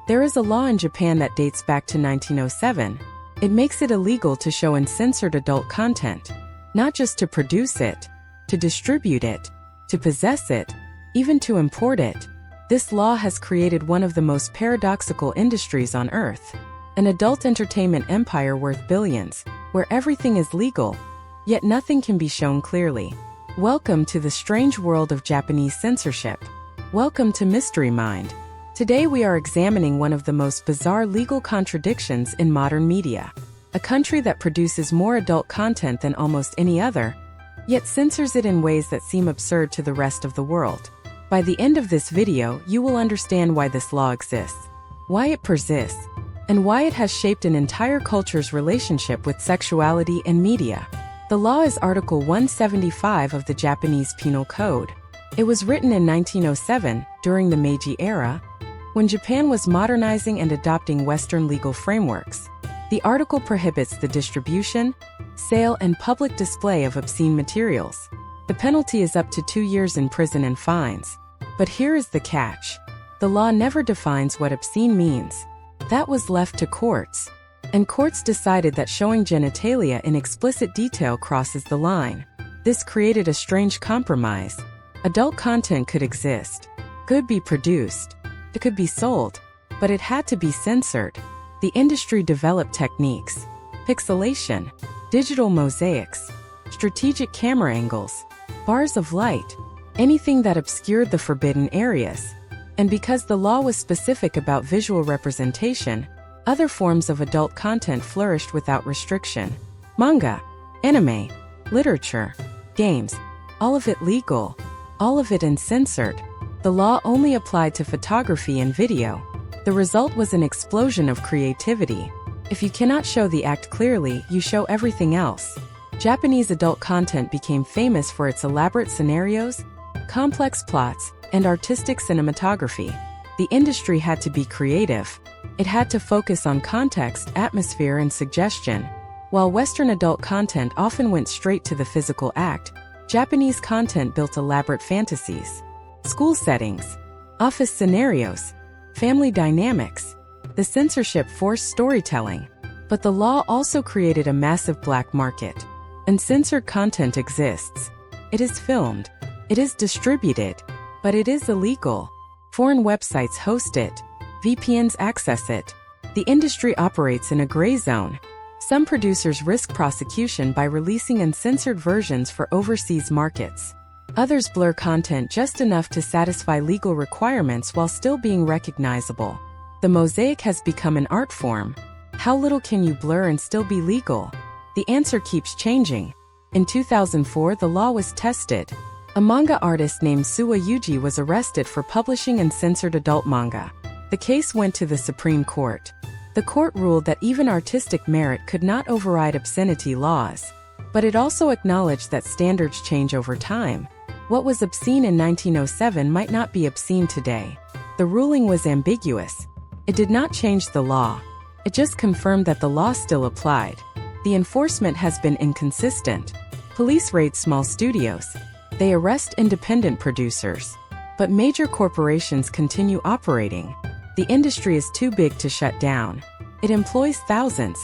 There is a law in Japan that dates back to 1907. It makes it illegal to show uncensored adult content, not just to produce it, to distribute it, to possess it, even to import it. This law has created one of the most paradoxical industries on earth, an adult entertainment empire worth billions, where everything is legal, yet nothing can be shown clearly. Welcome to the strange world of Japanese censorship. Welcome to Mystery Mind. Today we are examining one of the most bizarre legal contradictions in modern media. A country that produces more adult content than almost any other, yet censors it in ways that seem absurd to the rest of the world. By the end of this video, you will understand why this law exists, why it persists, and why it has shaped an entire culture's relationship with sexuality and media. The law is Article 175 of the Japanese Penal Code. It was written in 1907, during the Meiji era, when Japan was modernizing and adopting Western legal frameworks. The article prohibits the distribution, sale, and public display of obscene materials. The penalty is up to 2 years in prison and fines. But here is the catch. The law never defines what obscene means. That was left to courts. And courts decided that showing genitalia in explicit detail crosses the line. This created a strange compromise. Adult content could exist, could be produced, it could be sold, but it had to be censored. The industry developed techniques: pixelation, digital mosaics, strategic camera angles, bars of light, anything that obscured the forbidden areas. And because the law was specific about visual representation, other forms of adult content flourished without restriction. Manga, anime, literature, games, all of it legal, all of it uncensored. The law only applied to photography and video. The result was an explosion of creativity. If you cannot show the act clearly, you show everything else. Japanese adult content became famous for its elaborate scenarios, complex plots, and artistic cinematography. The industry had to be creative. It had to focus on context, atmosphere, and suggestion. While Western adult content often went straight to the physical act, Japanese content built elaborate fantasies. School settings, office scenarios, family dynamics. The censorship forced storytelling. But the law also created a massive black market. Uncensored content exists. It is filmed. It is distributed. But it is illegal. Foreign websites host it. VPNs access it. The industry operates in a gray zone. Some producers risk prosecution by releasing uncensored versions for overseas markets. Others blur content just enough to satisfy legal requirements while still being recognizable. The mosaic has become an art form. How little can you blur and still be legal? The answer keeps changing. In 2004, the law was tested. A manga artist named Suwa Yuji was arrested for publishing uncensored adult manga. The case went to the Supreme Court. The court ruled that even artistic merit could not override obscenity laws. But it also acknowledged that standards change over time. What was obscene in 1907 might not be obscene today. The ruling was ambiguous. It did not change the law. It just confirmed that the law still applied. The enforcement has been inconsistent. Police raid small studios. They arrest independent producers. But major corporations continue operating. The industry is too big to shut down. It employs thousands.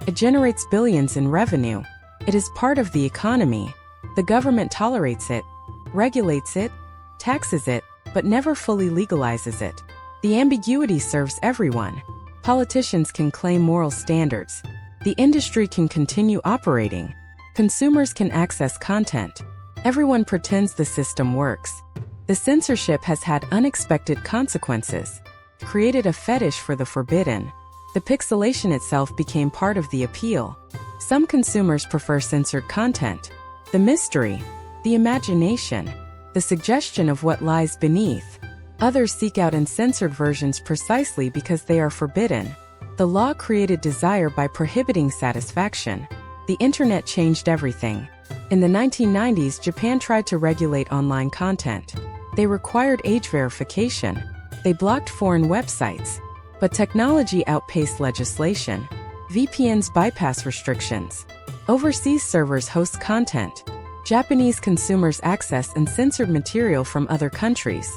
It generates billions in revenue. It is part of the economy. The government tolerates it, regulates it, taxes it, but never fully legalizes it. The ambiguity serves everyone. Politicians can claim moral standards. The industry can continue operating. Consumers can access content. Everyone pretends the system works. The censorship has had unexpected consequences. Created a fetish for the forbidden. The pixelation itself became part of the appeal. Some consumers prefer censored content. The mystery, the imagination, the suggestion of what lies beneath. Others seek out uncensored versions precisely because they are forbidden. The law created desire by prohibiting satisfaction. The internet changed everything. In the 1990s, Japan tried to regulate online content. They required age verification. They blocked foreign websites. But technology outpaced legislation. VPNs bypass restrictions. Overseas servers host content. Japanese consumers access uncensored material from other countries.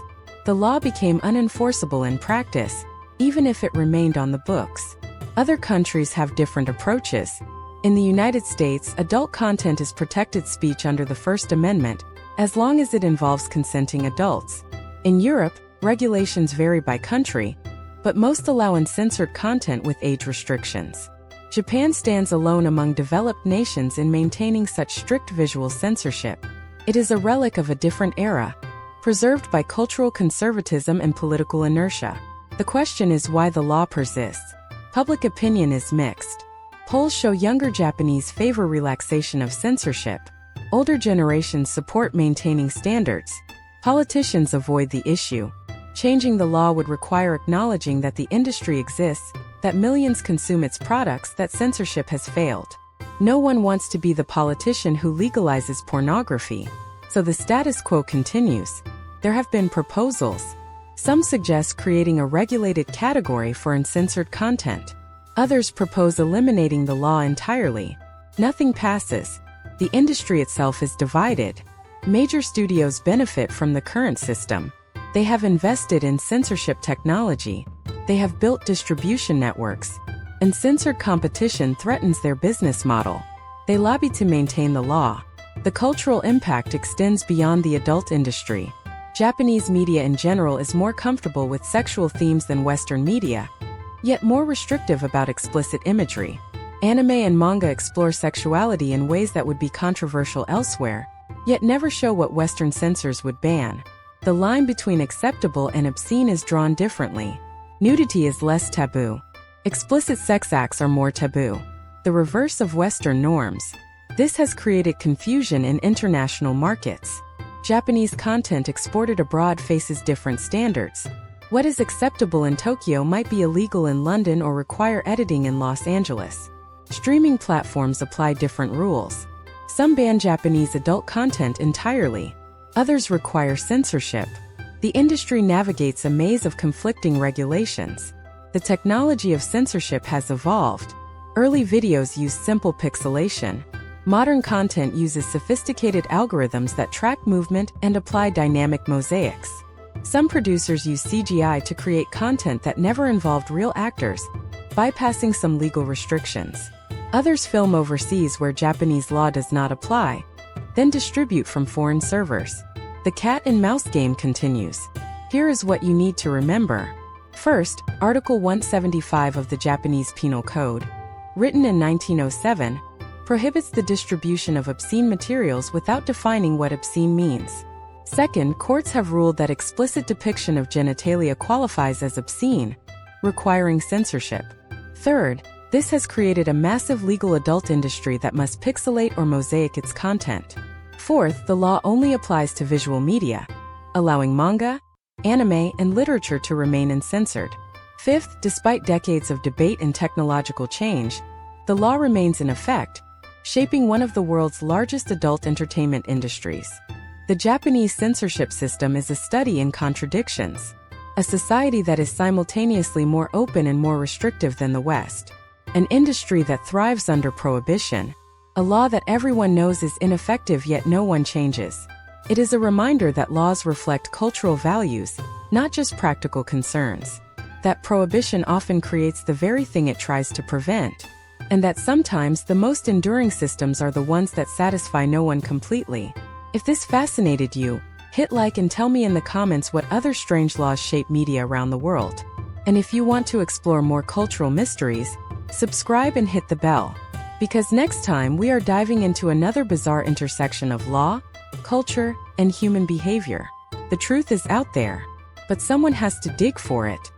The law became unenforceable in practice. even if it remained on the books. Other countries have different approaches. In the United States, adult content is protected speech under the First Amendment, as long as it involves consenting adults. In Europe, regulations vary by country, but most allow uncensored content with age restrictions. Japan stands alone among developed nations in maintaining such strict visual censorship. It is a relic of a different era, preserved by cultural conservatism and political inertia. The question is why the law persists. Public opinion is mixed. Polls show younger Japanese favor relaxation of censorship. Older generations support maintaining standards. Politicians avoid the issue. Changing the law would require acknowledging that the industry exists, that millions consume its products, that censorship has failed. No one wants to be the politician who legalizes pornography. So the status quo continues. There have been proposals. Some suggest creating a regulated category for uncensored content. Others propose eliminating the law entirely. Nothing passes. The industry itself is divided. Major studios benefit from the current system. They have invested in censorship technology. They have built distribution networks. Uncensored competition threatens their business model. They lobby to maintain the law. The cultural impact extends beyond the adult industry. Japanese media in general is more comfortable with sexual themes than Western media, yet more restrictive about explicit imagery. Anime and manga explore sexuality in ways that would be controversial elsewhere, yet never show what Western censors would ban. The line between acceptable and obscene is drawn differently. Nudity is less taboo. Explicit sex acts are more taboo. The reverse of Western norms. This has created confusion in international markets. Japanese content exported abroad faces different standards. What is acceptable in Tokyo might be illegal in London or require editing in Los Angeles. Streaming platforms apply different rules. Some ban Japanese adult content entirely. Others require censorship. The industry navigates a maze of conflicting regulations. The technology of censorship has evolved. Early videos used simple pixelation. Modern content uses sophisticated algorithms that track movement and apply dynamic mosaics. Some producers use CGI to create content that never involved real actors, bypassing some legal restrictions. Others film overseas where Japanese law does not apply, then distribute from foreign servers. The cat and mouse game continues. Here is what you need to remember. First, Article 175 of the Japanese Penal Code, written in 1907, prohibits the distribution of obscene materials without defining what obscene means. Second, courts have ruled that explicit depiction of genitalia qualifies as obscene, requiring censorship. Third, this has created a massive legal adult industry that must pixelate or mosaic its content. Fourth, the law only applies to visual media, allowing manga, anime, and literature to remain uncensored. Fifth, despite decades of debate and technological change, the law remains in effect, shaping one of the world's largest adult entertainment industries. The Japanese censorship system is a study in contradictions. A society that is simultaneously more open and more restrictive than the West. An industry that thrives under prohibition. A law that everyone knows is ineffective yet no one changes. It is a reminder that laws reflect cultural values, not just practical concerns. That prohibition often creates the very thing it tries to prevent. And that sometimes the most enduring systems are the ones that satisfy no one completely. If this fascinated you, hit like and tell me in the comments what other strange laws shape media around the world. And if you want to explore more cultural mysteries, subscribe and hit the bell. Because next time we are diving into another bizarre intersection of law, culture, and human behavior. The truth is out there, but someone has to dig for it.